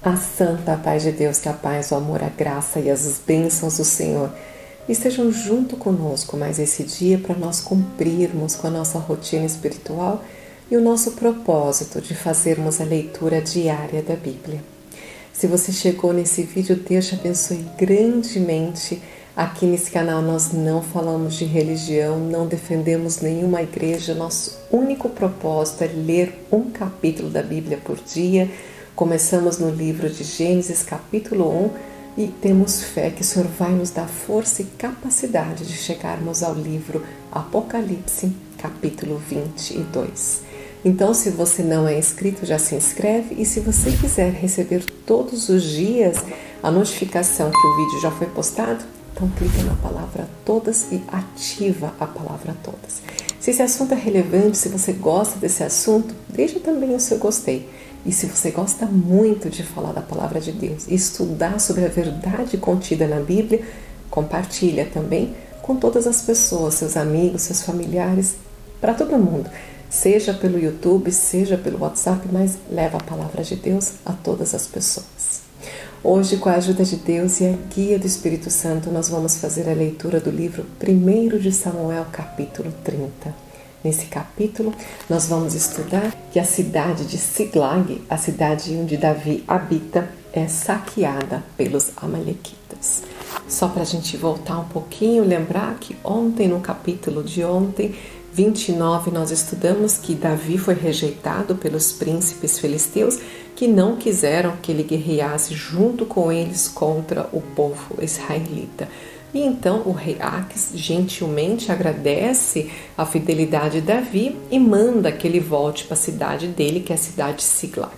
A santa paz de Deus, que a paz, o amor, a graça e as bênçãos do Senhor estejam junto conosco mais esse dia para nós cumprirmos com a nossa rotina espiritual e o nosso propósito de fazermos a leitura diária da Bíblia. Se você chegou nesse vídeo, Deus te abençoe grandemente. Aqui nesse canal nós não falamos de religião, não defendemos nenhuma igreja. Nosso único propósito é ler um capítulo da Bíblia por dia. Começamos no livro de Gênesis, capítulo 1, e temos fé que o Senhor vai nos dar força e capacidade de chegarmos ao livro Apocalipse, capítulo 22. Então, se você não é inscrito, já se inscreve, e se você quiser receber todos os dias a notificação que o vídeo já foi postado, então clica na palavra todas e ativa a palavra todas. Se esse assunto é relevante, se você gosta desse assunto, deixa também o seu gostei. E se você gosta muito de falar da palavra de Deus e estudar sobre a verdade contida na Bíblia, compartilha também com todas as pessoas, seus amigos, seus familiares, para todo mundo. Seja pelo YouTube, seja pelo WhatsApp, mas leva a palavra de Deus a todas as pessoas. Hoje, com a ajuda de Deus e a guia do Espírito Santo, nós vamos fazer a leitura do livro 1 de Samuel, capítulo 30. Nesse capítulo, nós vamos estudar que a cidade de Siglag, a cidade onde Davi habita, é saqueada pelos amalequitas. Só para a gente voltar um pouquinho, lembrar que ontem, no capítulo de ontem, 29, nós estudamos que Davi foi rejeitado pelos príncipes filisteus que não quiseram que ele guerreasse junto com eles contra o povo israelita. E então o rei Aques gentilmente agradece a fidelidade de Davi e manda que ele volte para a cidade dele, que é a cidade de Siglag.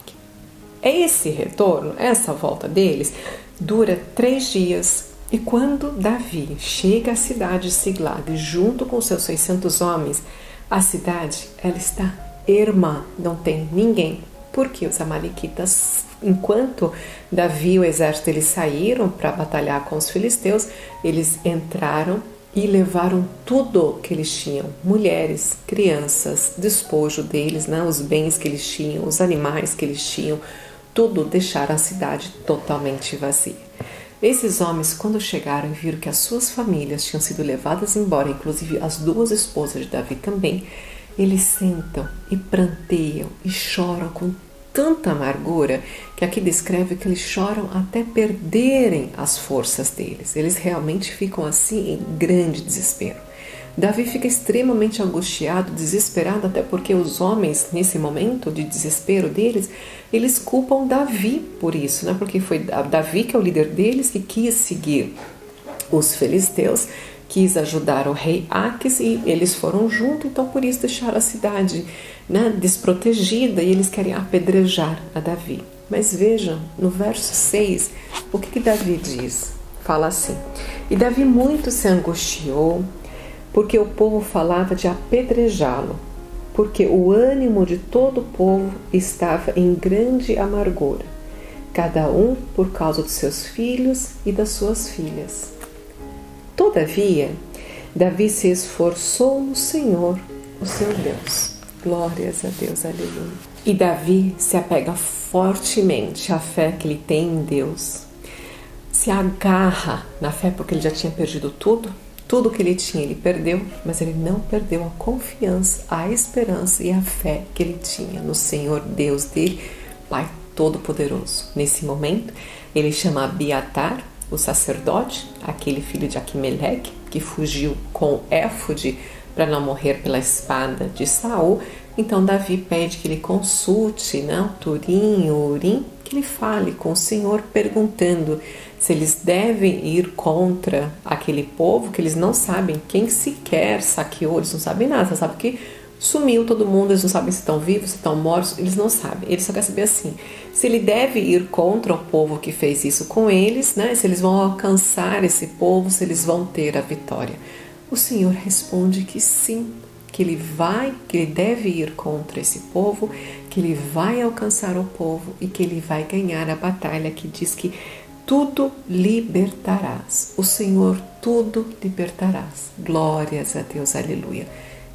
Esse retorno, essa volta deles, dura 3 dias. E quando Davi chega à cidade de Siglag junto com seus 600 homens, a cidade ela está erma, não tem ninguém. Porque os amalequitas, enquanto Davi e o exército eles saíram para batalhar com os filisteus, eles entraram e levaram tudo que eles tinham, mulheres, crianças, despojo deles, né, os bens que eles tinham, os animais que eles tinham, tudo, deixaram a cidade totalmente vazia. Esses homens, quando chegaram e viram que as suas famílias tinham sido levadas embora, inclusive as 2 esposas de Davi também, eles sentam e pranteiam e choram com tanta amargura que aqui descreve que eles choram até perderem as forças deles. Eles realmente ficam assim em grande desespero. Davi fica extremamente angustiado, desesperado, até porque os homens, nesse momento de desespero deles, eles culpam Davi por isso, né? Porque foi Davi que é o líder deles que quis seguir os filisteus, quis ajudar o rei Aques e eles foram juntos, então por isso deixaram a cidade, né, desprotegida, e eles querem apedrejar a Davi. Mas vejam, no verso 6, o que Davi diz? Fala assim: E Davi muito se angustiou, porque o povo falava de apedrejá-lo, porque o ânimo de todo o povo estava em grande amargura, cada um por causa dos seus filhos e das suas filhas. Todavia, Davi se esforçou no Senhor, o seu Deus. Glórias a Deus, aleluia. E Davi se apega fortemente à fé que ele tem em Deus. Se agarra na fé porque ele já tinha perdido tudo. Tudo que ele tinha ele perdeu, mas ele não perdeu a confiança, a esperança e a fé que ele tinha no Senhor Deus dele, Pai Todo-Poderoso. Nesse momento, ele chama Abiatar, o sacerdote, aquele filho de Aquimeleque, que fugiu com éfode para não morrer pela espada de Saul. Então Davi pede que ele consulte, né, o Turim, o Urim, que ele fale com o Senhor perguntando se eles devem ir contra aquele povo que eles não sabem quem sequer saqueou, eles não sabem nada, só sabem que sumiu todo mundo, eles não sabem se estão vivos, se estão mortos, eles não sabem. Eles só querem saber assim, se ele deve ir contra o povo que fez isso com eles, né? Se eles vão alcançar esse povo, se eles vão ter a vitória. O Senhor responde que sim, que ele deve ir contra esse povo, que ele vai alcançar o povo e que ele vai ganhar a batalha, que diz que tudo libertarás. O Senhor tudo libertarás. Glórias a Deus, aleluia.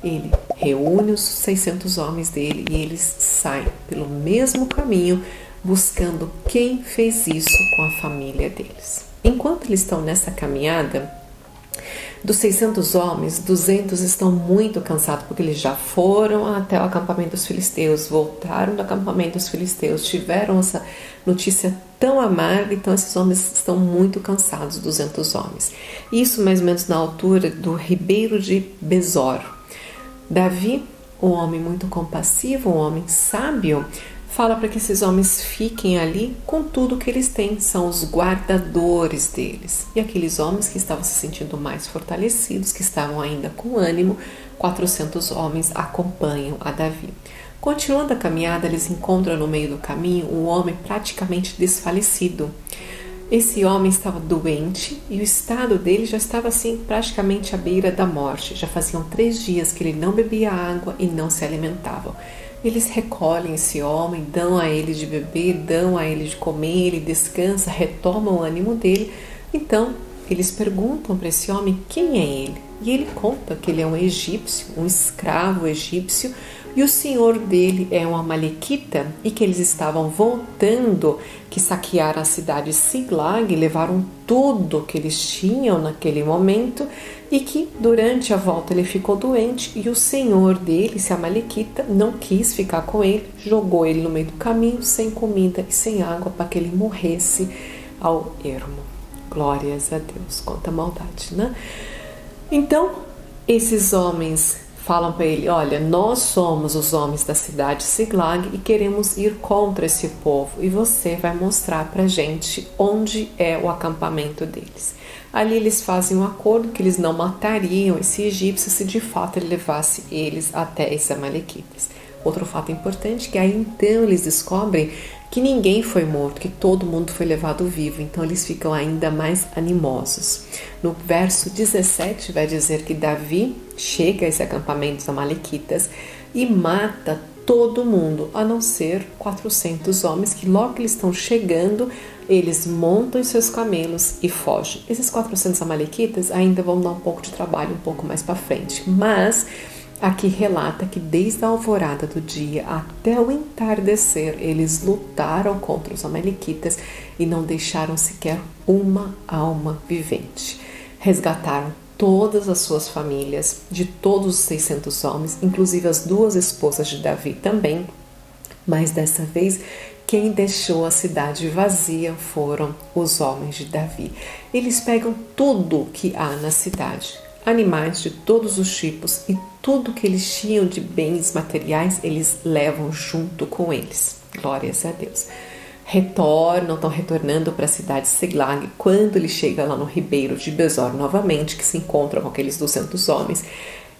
Ele reúne os 600 homens dele e eles saem pelo mesmo caminho buscando quem fez isso com a família deles. Enquanto eles estão nessa caminhada, dos 600 homens, 200 estão muito cansados, porque eles já foram até o acampamento dos filisteus, voltaram do acampamento dos filisteus, tiveram essa notícia tão amarga, então esses homens estão muito cansados, 200 homens. Isso mais ou menos na altura do ribeiro de Besor. Davi, um homem muito compassivo, um homem sábio, fala para que esses homens fiquem ali com tudo que eles têm, são os guardadores deles. E aqueles homens que estavam se sentindo mais fortalecidos, que estavam ainda com ânimo, 400 homens acompanham a Davi. Continuando a caminhada, eles encontram no meio do caminho um homem praticamente desfalecido. Esse homem estava doente e o estado dele já estava assim praticamente à beira da morte. Já faziam 3 dias que ele não bebia água e não se alimentava. Eles recolhem esse homem, dão a ele de beber, dão a ele de comer, ele descansa, retoma o ânimo dele. Então, eles perguntam para esse homem quem é ele. E ele conta que ele é um egípcio, um escravo egípcio, e o senhor dele é um amalequita, e que eles estavam voltando, que saquearam a cidade de Siglag, levaram tudo que eles tinham naquele momento, e que durante a volta ele ficou doente, e o senhor dele, esse amalequita, não quis ficar com ele, jogou ele no meio do caminho, sem comida e sem água, para que ele morresse ao ermo. Glórias a Deus, quanta maldade, né? Então, esses homens falam para ele, olha, nós somos os homens da cidade de Siglag e queremos ir contra esse povo, e você vai mostrar para a gente onde é o acampamento deles. Ali eles fazem um acordo que eles não matariam esse egípcio se de fato ele levasse eles até esses amalequitas. Outro fato importante é que aí então eles descobrem que ninguém foi morto, que todo mundo foi levado vivo, então eles ficam ainda mais animosos. No verso 17 vai dizer que Davi chega a esse acampamento dos amalequitas e mata todo mundo, a não ser 400 homens, que logo que eles estão chegando, eles montam em seus camelos e fogem. Esses 400 amalequitas ainda vão dar um pouco de trabalho um pouco mais para frente, mas aqui relata que desde a alvorada do dia até o entardecer, eles lutaram contra os amalequitas e não deixaram sequer uma alma vivente. Resgataram todas as suas famílias, de todos os 600 homens, inclusive as 2 esposas de Davi também, mas dessa vez quem deixou a cidade vazia foram os homens de Davi. Eles pegam tudo que há na cidade, animais de todos os tipos, e tudo que eles tinham de bens materiais, eles levam junto com eles. Glórias a Deus. Estão retornando para a cidade de Siglag. Quando ele chega lá no ribeiro de Besor novamente, que se encontra com aqueles 200 homens,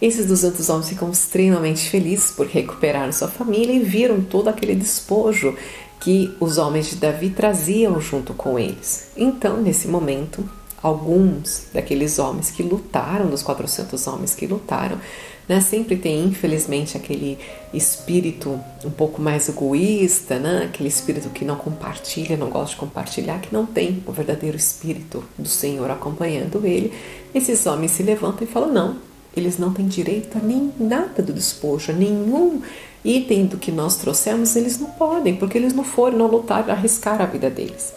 esses 200 homens ficam extremamente felizes por recuperaram sua família e viram todo aquele despojo que os homens de Davi traziam junto com eles. Então, nesse momento, alguns daqueles homens que lutaram, dos 400 homens que lutaram, né, sempre tem infelizmente aquele espírito um pouco mais egoísta, né, aquele espírito que não compartilha, não gosta de compartilhar, que não tem o verdadeiro espírito do Senhor acompanhando ele. Esses homens se levantam e falam, não, eles não têm direito a nem nada do despojo, nenhum item do que nós trouxemos, eles não podem, porque eles não foram, não lutaram, arriscaram a vida deles.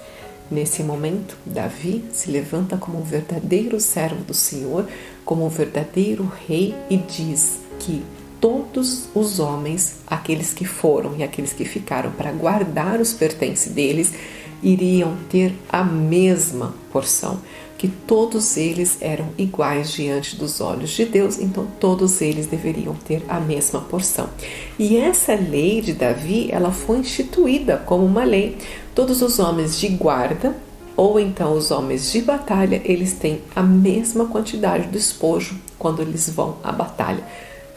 Nesse momento, Davi se levanta como um verdadeiro servo do Senhor, como um verdadeiro rei, e diz que todos os homens, aqueles que foram e aqueles que ficaram para guardar os pertences deles, iriam ter a mesma porção, que todos eles eram iguais diante dos olhos de Deus, então todos eles deveriam ter a mesma porção. E essa lei de Davi, ela foi instituída como uma lei. Todos os homens de guarda, ou então os homens de batalha, eles têm a mesma quantidade de despojo quando eles vão à batalha.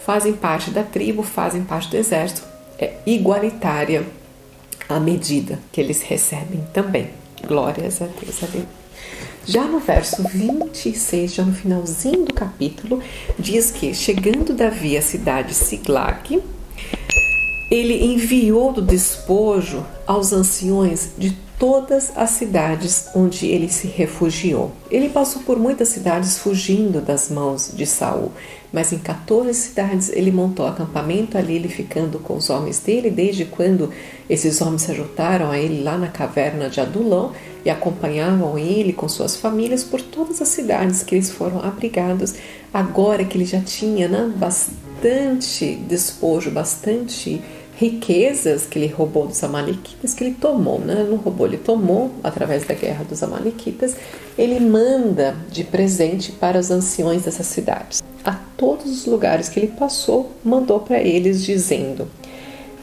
Fazem parte da tribo, fazem parte do exército, é igualitária a medida que eles recebem também. Glórias a Deus, a Deus. Já no verso 26, já no finalzinho do capítulo, diz que, chegando Davi à cidade de Siglag, ele enviou do despojo aos anciões de todas as cidades onde ele se refugiou. Ele passou por muitas cidades fugindo das mãos de Saul, mas em 14 cidades ele montou acampamento ali, ele ficando com os homens dele, desde quando esses homens se juntaram a ele lá na caverna de Adulão e acompanhavam ele com suas famílias por todas as cidades que eles foram abrigados. Agora que ele já tinha bastante despojo, bastante riquezas que ele roubou dos amalequitas, que ele tomou, não roubou, ele tomou através da guerra dos amalequitas, ele manda de presente para os anciões dessas cidades. A todos os lugares que ele passou, mandou para eles dizendo: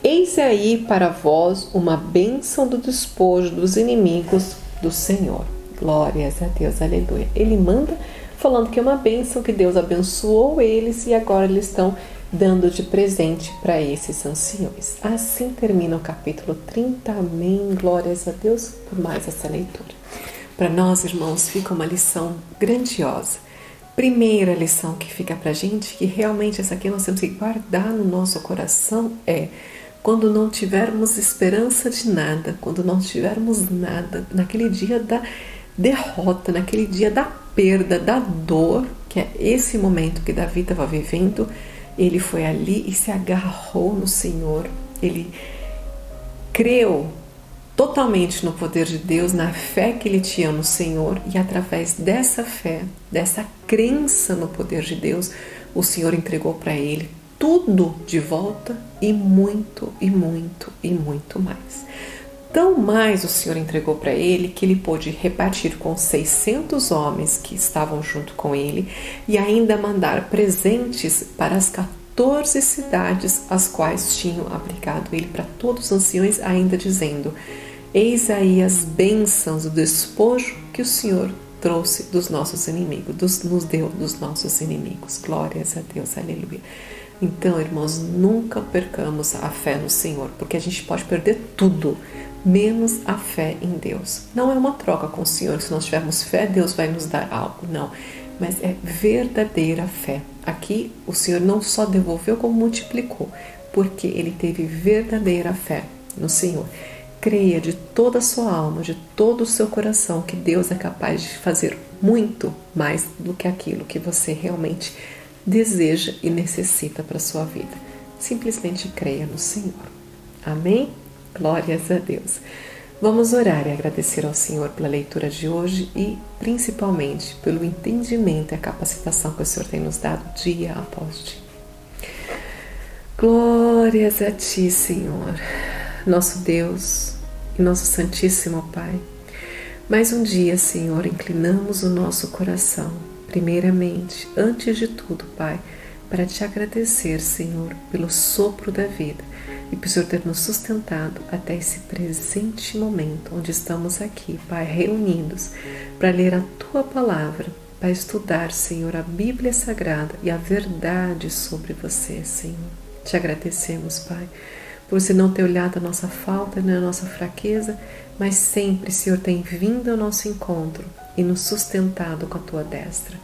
eis aí para vós uma bênção do despojo dos inimigos do Senhor. Glórias a Deus, aleluia. Ele manda falando que é uma bênção, que Deus abençoou eles e agora eles estão dando de presente para esses anciões. Assim termina o capítulo 30. Amém. Glórias a Deus por mais essa leitura. Para nós, irmãos, fica uma lição grandiosa. Primeira lição que fica para a gente, que realmente essa aqui nós temos que guardar no nosso coração, é: quando não tivermos esperança de nada, quando não tivermos nada, naquele dia da derrota, naquele dia da perda, da dor, que é esse momento que Davi estava vivendo, ele foi ali e se agarrou no Senhor. Ele creu totalmente no poder de Deus, na fé que ele tinha no Senhor, e através dessa fé, dessa crença no poder de Deus, o Senhor entregou para ele tudo de volta e muito, e muito, e muito mais. Tão mais o Senhor entregou para ele que ele pôde repartir com 600 homens que estavam junto com ele e ainda mandar presentes para as 14 cidades as quais tinham abrigado ele, para todos os anciões, ainda dizendo: eis aí as bênçãos do despojo que o Senhor trouxe dos nossos inimigos, nos deu dos nossos inimigos. Glórias a Deus, aleluia. Então, irmãos, nunca percamos a fé no Senhor, porque a gente pode perder tudo, menos a fé em Deus. Não é uma troca com o Senhor, se nós tivermos fé, Deus vai nos dar algo, não. Mas é verdadeira fé. Aqui o Senhor não só devolveu, como multiplicou, porque ele teve verdadeira fé no Senhor. Creia de toda a sua alma, de todo o seu coração, que Deus é capaz de fazer muito mais do que aquilo que você realmente deseja e necessita para a sua vida. Simplesmente creia no Senhor. Amém? Glórias a Deus. Vamos orar e agradecer ao Senhor pela leitura de hoje e principalmente pelo entendimento e a capacitação que o Senhor tem nos dado dia após dia. Glórias a Ti, Senhor, nosso Deus e nosso Santíssimo Pai. Mais um dia, Senhor, inclinamos o nosso coração, primeiramente, antes de tudo, Pai, para Te agradecer, Senhor, pelo sopro da vida e por Senhor ter nos sustentado até esse presente momento, onde estamos aqui, Pai, reunidos para ler a Tua Palavra, para estudar, Senhor, a Bíblia Sagrada e a verdade sobre Você, Senhor. Te agradecemos, Pai, por Você não ter olhado a nossa falta nem a nossa fraqueza, mas sempre, Senhor, tem vindo ao nosso encontro e nos sustentado com a Tua destra.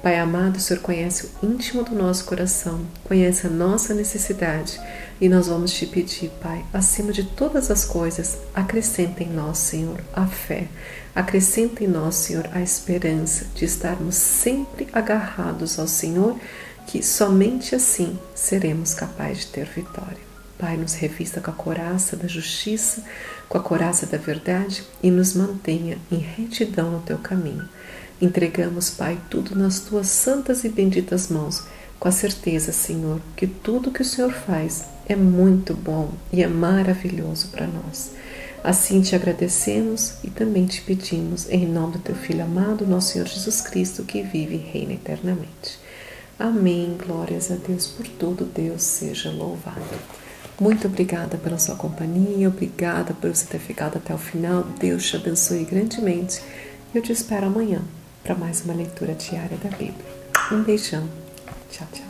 Pai amado, o Senhor conhece o íntimo do nosso coração, conhece a nossa necessidade e nós vamos Te pedir, Pai, acima de todas as coisas, acrescenta em nós, Senhor, a fé, acrescenta em nós, Senhor, a esperança de estarmos sempre agarrados ao Senhor, que somente assim seremos capazes de ter vitória. Pai, nos revista com a couraça da justiça, com a couraça da verdade e nos mantenha em retidão no Teu caminho. Entregamos, Pai, tudo nas Tuas santas e benditas mãos, com a certeza, Senhor, que tudo que o Senhor faz é muito bom e é maravilhoso para nós. Assim Te agradecemos e também Te pedimos, em nome do Teu Filho amado, nosso Senhor Jesus Cristo, que vive e reina eternamente. Amém. Glórias a Deus por tudo. Deus seja louvado. Muito obrigada pela sua companhia, obrigada por você ter ficado até o final. Deus te abençoe grandemente. Eu te espero amanhã para mais uma leitura diária da Bíblia. Um beijão. Tchau, tchau.